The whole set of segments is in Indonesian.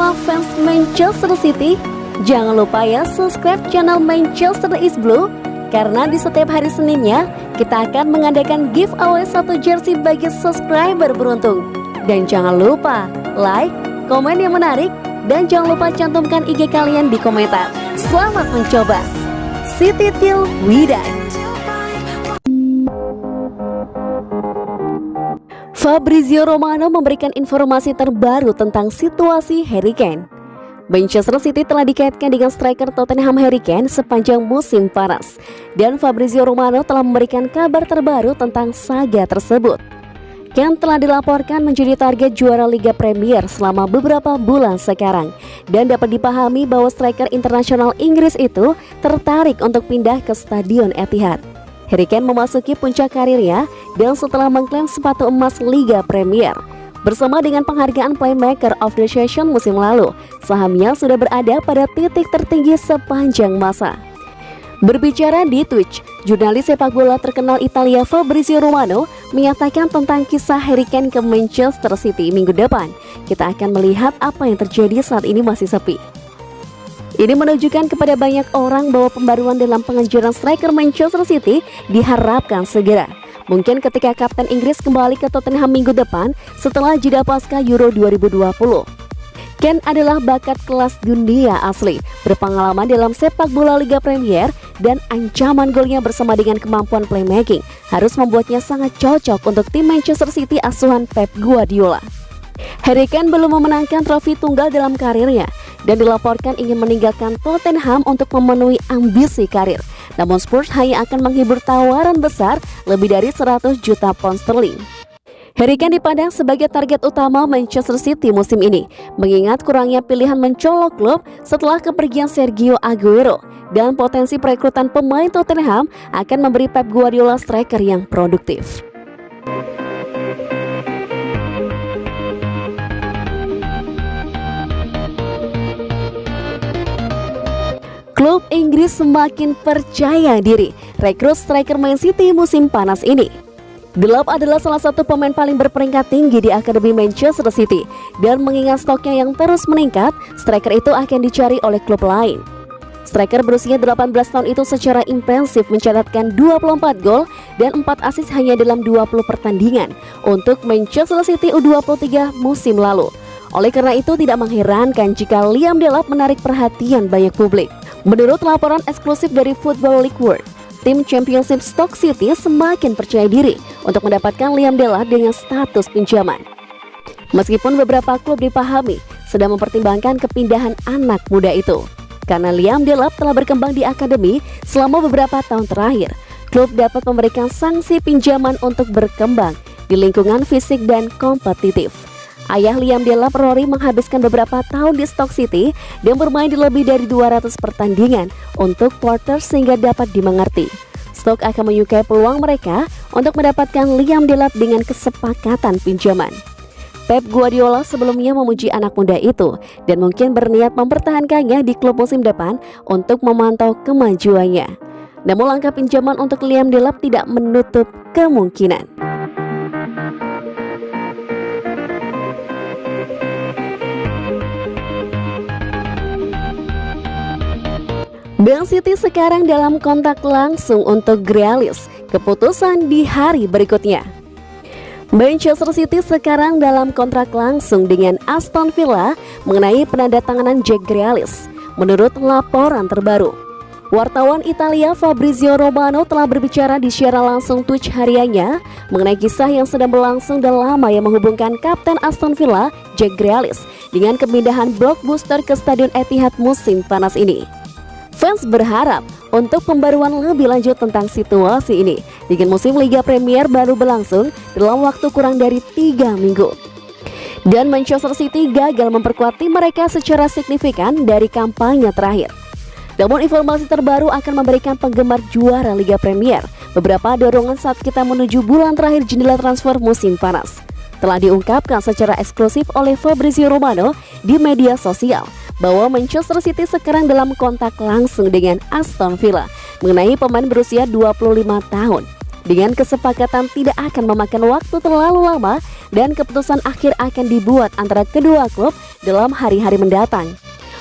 semua fans Manchester City, jangan lupa ya subscribe channel Manchester is Blue, karena di setiap hari Seninnya kita akan mengadakan giveaway 1 jersey bagi subscriber beruntung. Dan jangan lupa like, komen yang menarik, dan jangan lupa cantumkan IG kalian di komentar. Selamat mencoba. City till we die. Fabrizio Romano memberikan informasi terbaru tentang situasi Harry Kane. Manchester City telah dikaitkan dengan striker Tottenham Harry Kane sepanjang musim panas, dan Fabrizio Romano telah memberikan kabar terbaru tentang saga tersebut. Kane telah dilaporkan menjadi target juara Liga Premier selama beberapa bulan sekarang, dan dapat dipahami bahwa striker internasional Inggris itu tertarik untuk pindah ke Stadion Etihad. Harry Kane memasuki puncak karirnya dan setelah mengklaim sepatu emas Liga Premier. Bersama dengan penghargaan Playmaker of the Season musim lalu, sahamnya sudah berada pada titik tertinggi sepanjang masa. Berbicara di Twitch, jurnalis sepak bola terkenal Italia Fabrizio Romano menyatakan tentang kisah Harry Kane ke Manchester City minggu depan. Kita akan melihat apa yang terjadi saat ini masih sepi. Ini menunjukkan kepada banyak orang bahwa pembaruan dalam pengejaran striker Manchester City diharapkan segera. Mungkin ketika Kapten Inggris kembali ke Tottenham minggu depan setelah jeda pasca Euro 2020. Kane adalah bakat kelas dunia asli, berpengalaman dalam sepak bola Liga Premier, dan ancaman golnya bersama dengan kemampuan playmaking harus membuatnya sangat cocok untuk tim Manchester City asuhan Pep Guardiola. Harry Kane belum memenangkan trofi tunggal dalam karirnya dan dilaporkan ingin meninggalkan Tottenham untuk memenuhi ambisi karir. Namun Spurs hanya akan menghibur tawaran besar lebih dari 100 juta pound sterling. Harry Kane dipandang sebagai target utama Manchester City musim ini, mengingat kurangnya pilihan mencolok klub setelah kepergian Sergio Aguero, dan potensi perekrutan pemain Tottenham akan memberi Pep Guardiola striker yang produktif. Klub Inggris semakin percaya diri rekrut striker Man City musim panas ini. Delap adalah salah satu pemain paling berperingkat tinggi di akademi Manchester City, dan mengingat stoknya yang terus meningkat, striker itu akan dicari oleh klub lain. Striker berusia 18 tahun itu secara impresif mencatatkan 24 gol dan 4 assist hanya dalam 20 pertandingan untuk Manchester City U23 musim lalu. Oleh karena itu tidak mengherankan jika Liam Delap menarik perhatian banyak publik. Menurut laporan eksklusif dari Football League World, tim Championship Stoke City semakin percaya diri untuk mendapatkan Liam Delap dengan status pinjaman. Meskipun beberapa klub dipahami sedang mempertimbangkan kepindahan anak muda itu, karena Liam Delap telah berkembang di akademi selama beberapa tahun terakhir, klub dapat memberikan sanksi pinjaman untuk berkembang di lingkungan fisik dan kompetitif. Ayah Liam Delap, Rory, menghabiskan beberapa tahun di Stoke City dan bermain di lebih dari 200 pertandingan untuk Porter sehingga dapat dimengerti. Stoke akan menyukai peluang mereka untuk mendapatkan Liam Delap dengan kesepakatan pinjaman. Pep Guardiola sebelumnya memuji anak muda itu dan mungkin berniat mempertahankannya di klub musim depan untuk memantau kemajuannya. Namun langkah pinjaman untuk Liam Delap tidak menutup kemungkinan. Man City sekarang dalam kontak langsung untuk Grealish, keputusan di hari berikutnya. Manchester City sekarang dalam kontrak langsung dengan Aston Villa mengenai penandatanganan Jack Grealish, menurut laporan terbaru. Wartawan Italia Fabrizio Romano telah berbicara di siaran langsung Twitch hariannya mengenai kisah yang sedang berlangsung dan lama yang menghubungkan Kapten Aston Villa, Jack Grealish, dengan kemindahan blockbuster ke Stadion Etihad musim panas ini. Fans berharap untuk pembaruan lebih lanjut tentang situasi ini dengan musim Liga Premier baru berlangsung dalam waktu kurang dari 3 minggu. Dan Manchester City gagal memperkuat tim mereka secara signifikan dari kampanye terakhir. Namun informasi terbaru akan memberikan penggemar juara Liga Premier beberapa dorongan saat kita menuju bulan terakhir jendela transfer musim panas. Telah diungkapkan secara eksklusif oleh Fabrizio Romano di media sosial bahwa Manchester City sekarang dalam kontak langsung dengan Aston Villa mengenai pemain berusia 25 tahun. Dengan kesepakatan tidak akan memakan waktu terlalu lama dan keputusan akhir akan dibuat antara kedua klub dalam hari-hari mendatang.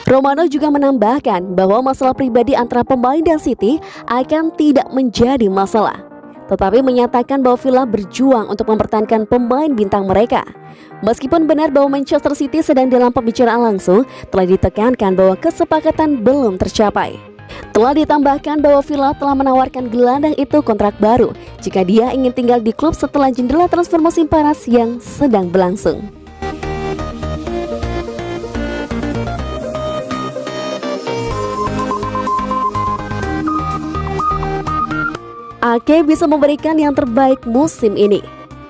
Romano juga menambahkan bahwa masalah pribadi antara pemain dan City akan tidak menjadi masalah, tetapi menyatakan bahwa Villa berjuang untuk mempertahankan pemain bintang mereka. Meskipun benar bahwa Manchester City sedang dalam pembicaraan langsung, telah ditekankan bahwa kesepakatan belum tercapai. Telah ditambahkan bahwa Villa telah menawarkan gelandang itu kontrak baru jika dia ingin tinggal di klub setelah jendela transfer musim panas yang sedang berlangsung. Ake bisa memberikan yang terbaik musim ini.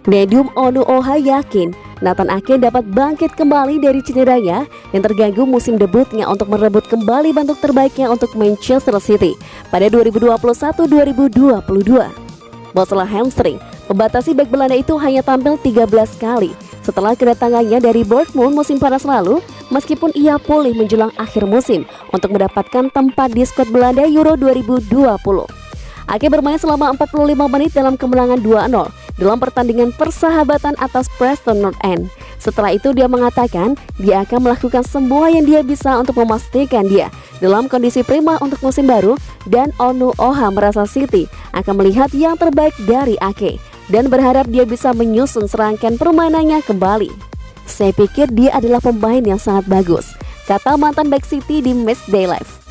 Medium Onuoha yakin Nathan Ake dapat bangkit kembali dari cederanya yang terganggu musim debutnya untuk merebut kembali bentuk terbaiknya untuk Manchester City pada 2021-2022. Masalah hamstring membatasi bek Belanda itu hanya tampil 13 kali setelah kedatangannya dari Bournemouth musim panas lalu, meskipun ia pulih menjelang akhir musim untuk mendapatkan tempat di skuad Belanda Euro 2020. Ake bermain selama 45 menit dalam kemenangan 2-0 dalam pertandingan persahabatan atas Preston North End. Setelah itu dia mengatakan dia akan melakukan semua yang dia bisa untuk memastikan dia dalam kondisi prima untuk musim baru, dan Onuoha merasa City akan melihat yang terbaik dari Ake dan berharap dia bisa menyusun serangkaian permainannya kembali. Saya pikir dia adalah pemain yang sangat bagus, kata mantan back City di Matchday Live.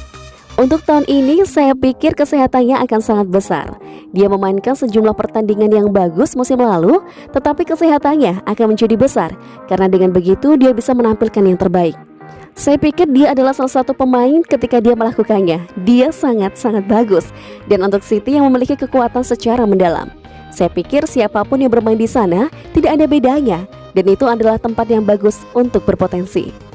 Untuk tahun ini, saya pikir kesehatannya akan sangat besar. Dia memainkan sejumlah pertandingan yang bagus musim lalu, tetapi kesehatannya akan menjadi besar, karena dengan begitu dia bisa menampilkan yang terbaik. Saya pikir dia adalah salah satu pemain ketika dia melakukannya. Dia sangat-sangat bagus, dan untuk City yang memiliki kekuatan secara mendalam. Saya pikir siapapun yang bermain di sana tidak ada bedanya, dan itu adalah tempat yang bagus untuk berpotensi.